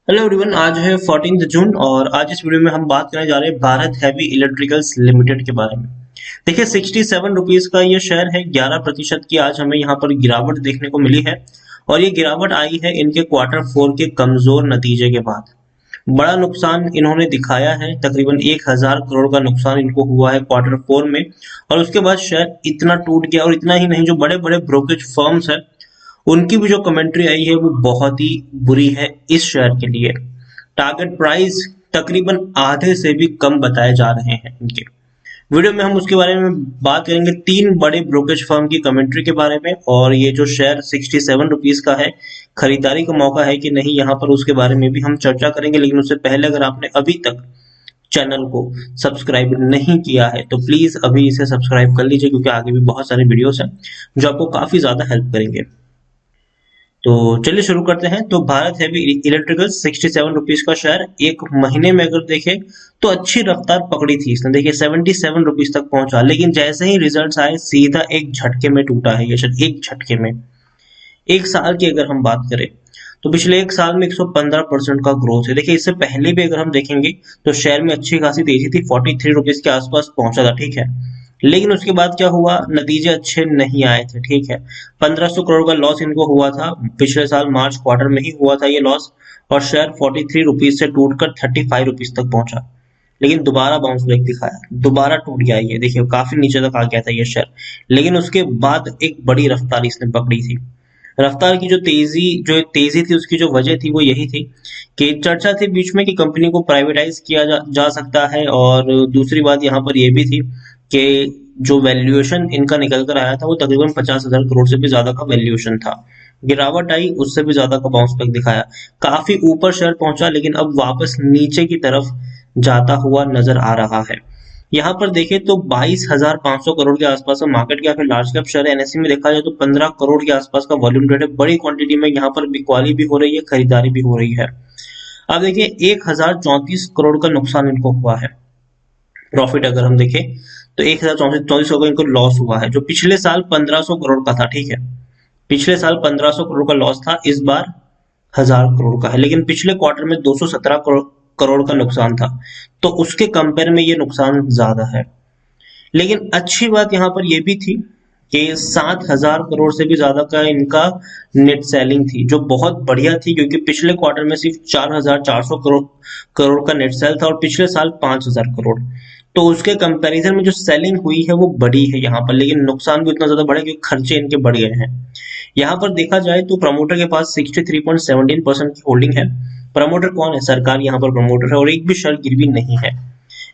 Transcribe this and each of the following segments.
Hello everyone, आज है 14 जून और आज इस वीडियो में हम बात करने जा रहे हैं भारत हैवी इलेक्ट्रिकल्स लिमिटेड के बारे में। देखिए 67 रुपीज का ये शेयर है। 11% की आज हमें यहाँ पर गिरावट देखने को मिली है और ये गिरावट आई है इनके क्वार्टर 4 के कमजोर नतीजे के बाद। बड़ा नुकसान इन्होंने दिखाया है, तकरीबन 1000 करोड़ का नुकसान इनको हुआ है क्वार्टर 4 में। और उसके बाद शेयर इतना टूट गया, और इतना ही नहीं, जो बड़े बड़े ब्रोकरेज फर्म्स है उनकी भी जो कमेंट्री आई है वो बहुत ही बुरी है इस शेयर के लिए। टारगेट प्राइस तकरीबन आधे से भी कम बताए जा रहे हैं इनके। वीडियो में हम उसके बारे में बात करेंगे, 3 बड़े ब्रोकरेज फर्म की कमेंट्री के बारे में, और ये जो शेयर 67 रुपीज का है, खरीदारी का मौका है कि नहीं, यहाँ पर उसके बारे में भी हम चर्चा करेंगे। लेकिन उससे पहले अगर आपने अभी तक चैनल को सब्सक्राइब नहीं किया है तो प्लीज अभी इसे सब्सक्राइब कर लीजिए, क्योंकि आगे भी बहुत सारे वीडियोस हैं जो आपको काफी ज्यादा हेल्प करेंगे। तो चलिए शुरू करते हैं। तो भारत हैवी इलेक्ट्रिकल 67 रुपीज का शेयर एक महीने में अगर देखें तो अच्छी रफ्तार पकड़ी थी इसने। देखिए 77 रुपीज तक पहुंचा, लेकिन जैसे ही रिजल्ट्स आए सीधा एक झटके में टूटा है ये शेयर, एक झटके में। एक साल की अगर हम बात करें तो पिछले एक साल में 115% का ग्रोथ है। देखिए इससे पहले भी अगर हम देखेंगे तो शेयर में अच्छी खासी तेजी थी, 43 रुपीज के आसपास पहुंचा था, ठीक है। लेकिन उसके बाद क्या हुआ, नतीजे अच्छे नहीं आए थे, ठीक है। 1500 करोड़ का लॉस इनको हुआ था, पिछले साल मार्च क्वार्टर में ही हुआ था ये लॉस। और शेयर 43 रुपीज से टूटकर 35 रुपीज तक पहुंचा, लेकिन दोबारा बाउंस बैक दिखाया, दोबारा टूट गया ये। देखिए काफी नीचे तक आ गया था ये शेयर, लेकिन उसके बाद एक बड़ी रफ्तार इसने पकड़ी थी। रफ्तार की जो तेजी थी उसकी जो वजह थी वो यही थी कि चर्चा थी बीच में कि कंपनी को प्राइवेटाइज किया जा सकता है। और दूसरी बात यहाँ पर यह भी थी कि जो वैल्यूएशन इनका निकल कर आया था वो तकरीबन 50,000 करोड़ से भी ज्यादा का वैल्यूएशन था। गिरावट आई, उससे भी ज्यादा का बाउंस बैक दिखाया, काफी ऊपर शेयर पहुंचा, लेकिन अब वापस नीचे की तरफ जाता हुआ नजर आ रहा है। यहाँ पर देखें तो 22,500 करोड़ के आसपास का मार्केट कैप है, लार्ज कैप शेयर है। एनएससी में देखा जाए तो 15 करोड़ के आसपास का वॉल्यूम ट्रेड है। बड़ी क्वांटिटी में यहाँ पर बिकवाली भी हो रही है, खरीदारी भी हो रही है। अब देखिए 1034 करोड़ का नुकसान इनको हुआ है। प्रॉफिट अगर हम देखें तो 1034 का इनको लॉस हुआ है, जो पिछले साल 1500 करोड़ का था, ठीक है। पिछले साल 1500 करोड़ का लॉस था, इस बार 1000 करोड़ का है। लेकिन पिछले क्वार्टर में 217 करोड़ का नुकसान था, तो उसके कंपेयर में ये नुकसान ज्यादा है। लेकिन अच्छी बात यहाँ पर यह भी थी कि 7,000 करोड़ से भी ज्यादा का इनका नेट सेलिंग थी, जो बहुत बढ़िया थी, क्योंकि पिछले क्वार्टर में सिर्फ 4,400 करोड़ करोड़ का नेट सेल था और पिछले साल 5,000 करोड़। तो उसके कंपैरिजन में जो सेलिंग हुई है वो बड़ी है यहाँ पर, लेकिन नुकसान भी उतना ज्यादा बढ़ा क्योंकि खर्चे इनके बढ़ गए हैं। यहाँ पर देखा जाए तो प्रमोटर के पास 63.17% की होल्डिंग है। प्रमोटर कौन है? सरकार यहाँ पर प्रमोटर है, और एक भी शेयर गिरवी नहीं है।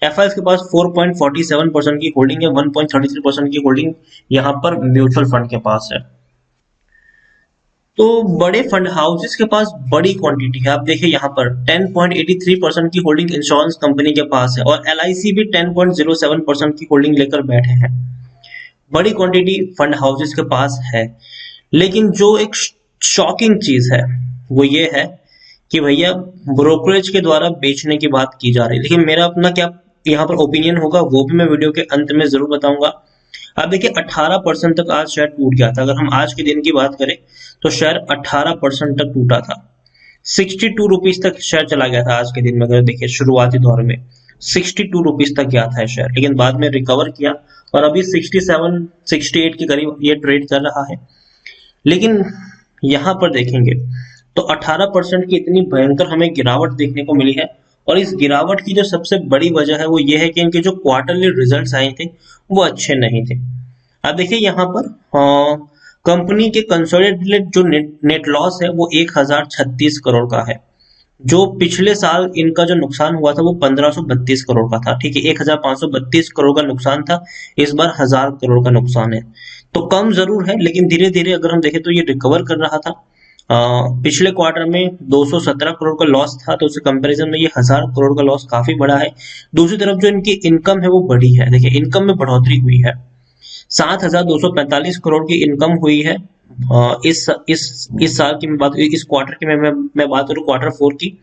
एफआईएस के पास 4.47% की होल्डिंग है, 1.33% की होल्डिंग यहाँ पर म्यूचुअल फंड के पास है। तो बड़े फंड हाउसेस के पास बड़ी क्वांटिटी है। आप देखिए यहाँ पर 10.83% की होल्डिंग इंश्योरेंस कंपनी के पास है, और एलआईसी भी 10.07% की होल्डिंग लेकर बैठे हैं। बड़ी क्वांटिटी फंड हाउसेस के पास है। लेकिन जो एक शॉकिंग चीज है वो ये है कि भैया ब्रोकरेज के द्वारा बेचने की बात की जा रही है। लेकिन मेरा अपना क्या यहाँ पर ओपिनियन होगा वो भी मैं वीडियो के अंत में जरूर बताऊंगा। अब देखिए 18% तक आज शेयर टूट गया था। अगर हम आज के दिन की बात करें तो शेयर 18% तक टूटा था। 62 रुपीज तक शेयर चला गया था आज के दिन में। अगर देखिए शुरुआती दौर में 62 रुपीज तक गया था शेयर, लेकिन बाद में रिकवर किया और अभी 67 68 के करीब ये ट्रेड कर रहा है। लेकिन यहाँ पर देखेंगे तो 18% की इतनी भयंकर हमें गिरावट देखने को मिली है, और इस गिरावट की जो सबसे बड़ी वजह है वो ये है कि इनके जो क्वार्टरली रिजल्ट्स आए थे वो अच्छे नहीं थे। अब देखिए यहाँ पर कंपनी के कंसोलिडेटेड जो नेट लॉस है वो 1036 करोड़ का है। जो पिछले साल इनका जो नुकसान हुआ था वो 1532 करोड़ का था, ठीक है। 1532 करोड़ का नुकसान था, इस बार 1000 करोड़ का नुकसान है। तो कम जरूर है, लेकिन धीरे धीरे अगर हम देखें तो ये रिकवर कर रहा था। पिछले क्वार्टर में 217 करोड़ का लॉस था, तो उसके कंपैरिजन में ये 1000 करोड़ का लॉस काफी बड़ा है। दूसरी तरफ जो इनकी इनकम है वो बढ़ी है। देखिए इनकम में बढ़ोतरी हुई है, 7,245 करोड़ की इनकम हुई है। इस साल की मैं बात, इस क्वार्टर की मैं बात करूँ क्वार्टर 4 की,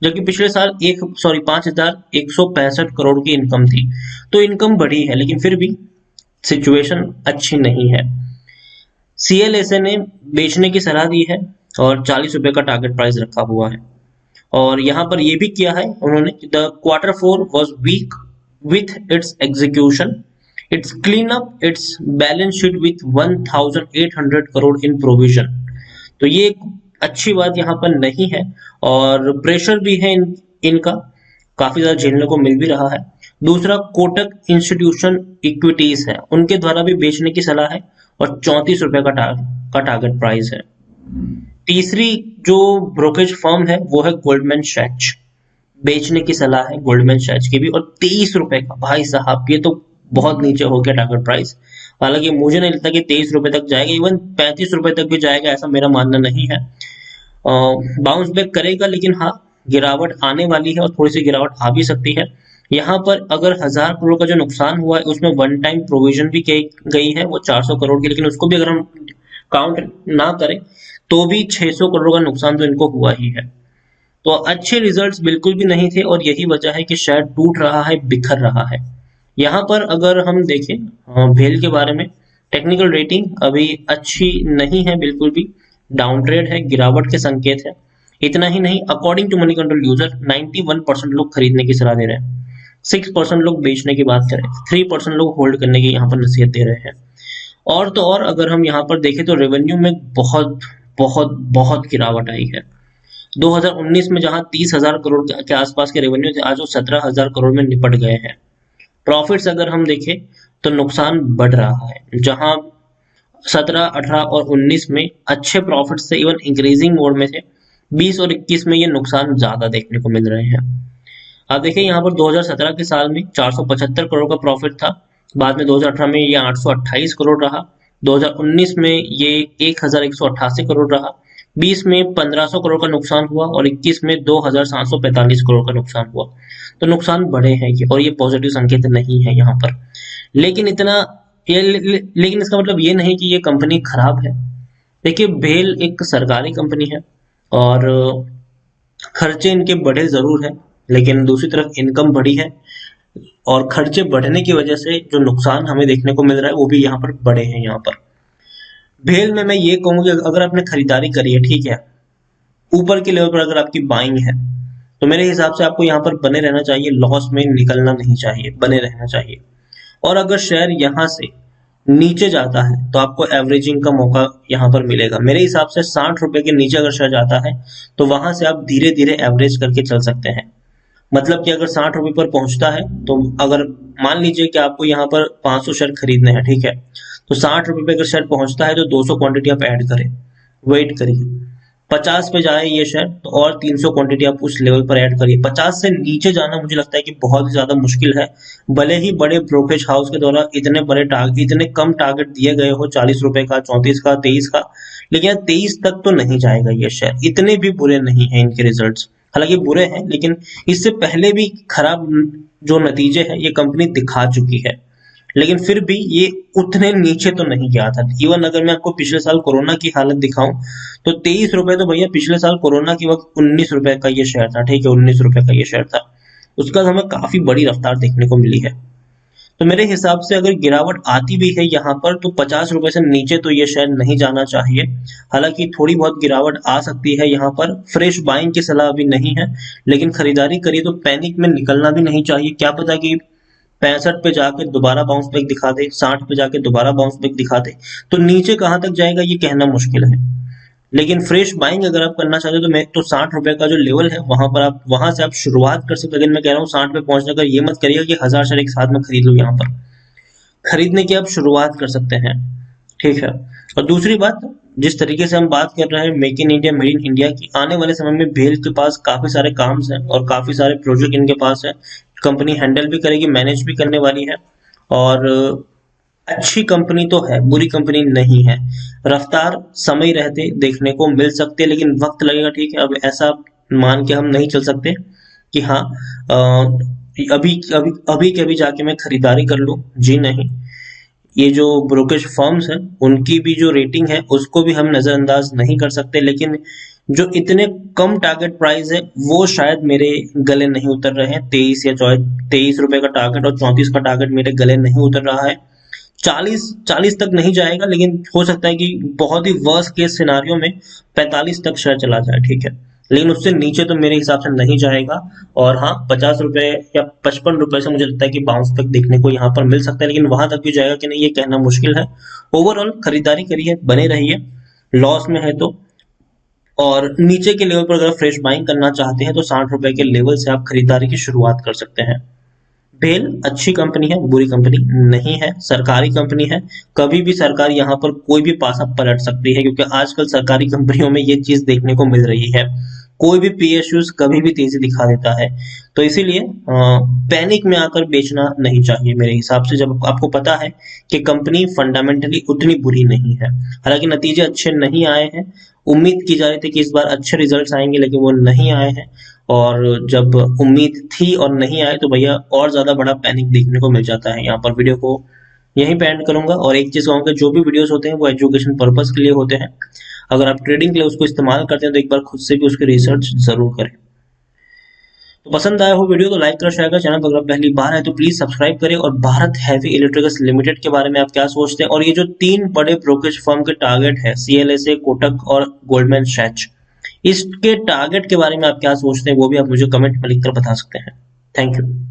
जबकि पिछले साल 5,165 करोड़ की इनकम थी। तो इनकम बढ़ी है, लेकिन फिर भी सिचुएशन अच्छी नहीं है। सीएलएसए ने बेचने की सलाह दी है और 40 रुपए का टारगेट प्राइस रखा हुआ है। और यहाँ पर ये भी किया है उन्होंने, the quarter four was weak with its execution, it's clean up it's balance sheet with 1800 crore in provision. तो ये एक अच्छी बात यहाँ पर नहीं है, और प्रेशर भी है इनका काफी ज्यादा झेलने को मिल भी रहा है। दूसरा, कोटक इंस्टीट्यूशन इक्विटीज है, उनके द्वारा भी बेचने की सलाह है और 34 रुपए का टारगेट प्राइस है। तीसरी जो ब्रोकरेज फर्म है वो है गोल्डमैन सैच, बेचने की सलाह है गोल्डमैन सैच की भी, और 23 रुपए का। भाई साहब ये तो बहुत नीचे हो गया टारगेट प्राइस। हालांकि मुझे नहीं लगता कि 23 रुपए तक जाएगा, इवन 35 रुपए तक भी जाएगा ऐसा मेरा मानना नहीं है। बाउंस बैक करेगा, लेकिन हाँ गिरावट आने वाली है और थोड़ी सी गिरावट आ भी सकती है। यहाँ पर अगर 1000 करोड़ का जो नुकसान हुआ है उसमें वन टाइम प्रोविजन भी की गई है वो 400 करोड़ की, लेकिन उसको भी अगर हम काउंट ना करें तो भी 600 करोड़ का नुकसान तो इनको हुआ ही है। तो अच्छे रिजल्ट्स बिल्कुल भी नहीं थे, और यही वजह है कि शेयर टूट रहा है, बिखर रहा है। यहाँ पर अगर हम देखें भेल के बारे में, टेक्निकल रेटिंग अभी अच्छी नहीं है, बिल्कुल भी डाउन ट्रेड है, गिरावट के संकेत है। इतना ही नहीं, according to money control user 91% लोग खरीदने की सलाह दे रहे हैं, 6% लोग बेचने की बात करें, 3% लोग होल्ड करने की यहाँ पर नसीहत दे रहे हैं। और तो और अगर हम यहाँ पर देखें तो रेवेन्यू में बहुत बहुत बहुत गिरावट आई है। 2019 में जहां 30,000 करोड़ के आसपास के रेवेन्यू थे, आज वो 17,000 करोड़ में निपट गए हैं। प्रॉफिट्स अगर हम देखें तो नुकसान बढ़ रहा है, जहां 17, 18 और 19 में अच्छे प्रॉफिट्स थे, इवन इंक्रीजिंग मोड में थे, 20 और 21 में ये नुकसान ज्यादा देखने को मिल रहे हैं। आप देखिए यहाँ पर 2017 के साल में 475 करोड़ का प्रॉफिट था, बाद में 2018 में ये 828 करोड़ रहा, 2019 में ये 1188 करोड़ रहा, 20 में 1500 करोड़ का नुकसान हुआ और 21 में 2745 करोड़ का नुकसान हुआ। तो नुकसान बढ़े हैं ये, और ये पॉजिटिव संकेत नहीं है यहाँ पर। लेकिन लेकिन इसका मतलब ये नहीं कि ये कंपनी खराब है। देखिए भेल एक सरकारी कंपनी है और खर्चे इनके बढ़े जरूर है, लेकिन दूसरी तरफ इनकम बढ़ी है, और खर्चे बढ़ने की वजह से जो नुकसान हमें देखने को मिल रहा है वो भी यहाँ पर बढ़े हैं। यहाँ पर भेल में मैं ये कहूंगा कि अगर आपने खरीदारी करी है, ठीक है, ऊपर के लेवल पर अगर आपकी बाइंग है, तो मेरे हिसाब से आपको यहाँ पर बने रहना चाहिए, लॉस में निकलना नहीं चाहिए, बने रहना चाहिए। और अगर शेयर यहाँ से नीचे जाता है तो आपको एवरेजिंग का मौका यहाँ पर मिलेगा। मेरे हिसाब से 60 रुपए के नीचे अगर शेयर जाता है तो वहां से आप धीरे धीरे एवरेज करके चल सकते हैं। मतलब कि अगर 60 रुपए पर पहुंचता है तो अगर मान लीजिए कि आपको यहाँ पर 500 शेयर खरीदने हैं, ठीक है, तो 60 रुपए पे अगर शेयर पहुंचता है तो 200 क्वांटिटी आप ऐड करें, वेट करिए, 50 पे जाए ये शेयर तो और 300 क्वांटिटी आप उस लेवल पर ऐड करिए। 50 से नीचे जाना मुझे लगता है कि बहुत ही ज्यादा मुश्किल है, भले ही बड़े ब्रोकरेज हाउस के द्वारा इतने कम टारगेट दिए गए हो, 40 रुपए का, 34 का, 23 का, लेकिन 23 तक तो नहीं जाएगा ये शेयर। इतने भी बुरे नहीं है इनके रिजल्ट्स, हालांकि बुरे हैं लेकिन इससे पहले भी खराब जो नतीजे हैं ये कंपनी दिखा चुकी है, लेकिन फिर भी ये उतने नीचे तो नहीं गया था। इवन अगर मैं आपको पिछले साल कोरोना की हालत दिखाऊं तो 23 रुपए तो भैया पिछले साल कोरोना के वक्त 19 रुपए का ये शेयर था, ठीक है, 19 रुपए का ये शेयर था, उसका हमें काफी बड़ी रफ्तार देखने को मिली है। तो मेरे हिसाब से अगर गिरावट आती भी है यहाँ पर तो 50 रुपए से नीचे तो ये शेयर नहीं जाना चाहिए। हालांकि थोड़ी बहुत गिरावट आ सकती है यहाँ पर, फ्रेश बाइंग की सलाह अभी नहीं है, लेकिन खरीदारी करिए तो पैनिक में निकलना भी नहीं चाहिए। क्या पता कि 65 पे जाके दोबारा बाउंस बैक दिखा दे, 60 पे जाके दोबारा बाउंस बैक दिखा दे, तो नीचे कहां तक जाएगा ये कहना मुश्किल है। लेकिन फ्रेश बाइंग अगर आप करना चाहते हो तो मैं तो 60 रुपए का जो लेवल है वहां से आप शुरुआत कर सकते हो। लेकिन मैं कह रहा हूँ 60 पे पहुंचने का ये मत करिएगा कि 1000 शेयर एक साथ में खरीद लो, यहाँ पर खरीदने की आप शुरुआत कर सकते हैं, ठीक है। और दूसरी बात, जिस तरीके से हम बात कर रहे हैं make in India, made in India की, आने वाले समय में भेल के पास काफी सारे काम हैं और काफी सारे प्रोजेक्ट इनके पास है, कंपनी हैंडल भी करेगी, मैनेज भी करने वाली है, और अच्छी कंपनी तो है, बुरी कंपनी नहीं है। रफ्तार समय रहते देखने को मिल सकते, लेकिन वक्त लगेगा, ठीक है। अब ऐसा मान के हम नहीं चल सकते कि हाँ अभी अभी अभी के अभी जाके मैं खरीदारी कर लूं, जी नहीं। ये जो ब्रोकरेज फर्म्स हैं उनकी भी जो रेटिंग है उसको भी हम नजरअंदाज नहीं कर सकते, लेकिन जो इतने कम टारगेट प्राइस है वो शायद मेरे गले नहीं उतर रहे हैं। 23 रुपए का टारगेट और 34 का टारगेट मेरे गले नहीं उतर रहा है। 40 तक नहीं जाएगा, लेकिन हो सकता है कि बहुत ही वर्स्ट केस सिनारियो में 45 तक शेयर चला जाए, ठीक है। लेकिन उससे नीचे तो मेरे हिसाब से नहीं जाएगा। और हाँ, 50 रुपए या 55 रुपए से मुझे लगता है कि बाउंस तक देखने को यहाँ पर मिल सकता है, लेकिन वहां तक भी जाएगा कि नहीं ये कहना मुश्किल है। ओवरऑल खरीदारी करिए, बने रहिए, लॉस में है तो। और नीचे के लेवल पर अगर फ्रेश बाइंग करना चाहते हैं तो 60 रुपए के लेवल से आप खरीदारी की शुरुआत कर सकते हैं। भेल अच्छी कंपनी है, बुरी कंपनी नहीं है, सरकारी कंपनी है। कभी भी सरकार यहाँ पर कोई भी पासा पलट सकती है, क्योंकि आजकल सरकारी कंपनियों में ये चीज देखने को मिल रही है। कोई भी पीएसयूज कभी भी तेजी दिखा देता है। तो इसीलिए पैनिक में आकर बेचना नहीं चाहिए मेरे हिसाब से, जब आपको पता है कि कंपनी फंडामेंटली उतनी बुरी नहीं है। हालांकि नतीजे अच्छे नहीं आए हैं, उम्मीद की जा रही थी कि इस बार अच्छे रिजल्ट्स आएंगे, लेकिन वो नहीं आए हैं। और जब उम्मीद थी और नहीं आए तो भैया और ज्यादा बड़ा पैनिक देखने को मिल जाता है। यहाँ पर वीडियो को यहीं पे एंड करूंगा, और एक चीज कहूंगा, जो भी वीडियोस होते हैं वो एजुकेशन पर्पस के लिए होते हैं। अगर आप ट्रेडिंग के लिए उसको इस्तेमाल करते हैं तो एक बार खुद से भी उसकी रिसर्च जरूर करें। तो पसंद आया हो वीडियो तो लाइक कर, शेयर कर, चैनल पर अगर पहली बार है तो प्लीज सब्सक्राइब करें। और भारत हैवी इलेक्ट्रिकल्स लिमिटेड के बारे में आप क्या सोचते हैं, और ये जो 3 बड़े ब्रोकरेज फर्म के टारगेट है, सीएलएसए, कोटक और गोल्डमैन सैच, इसके टारगेट के बारे में आप क्या सोचते हैं वो भी आप मुझे कमेंट में लिखकर बता सकते हैं। Thank you.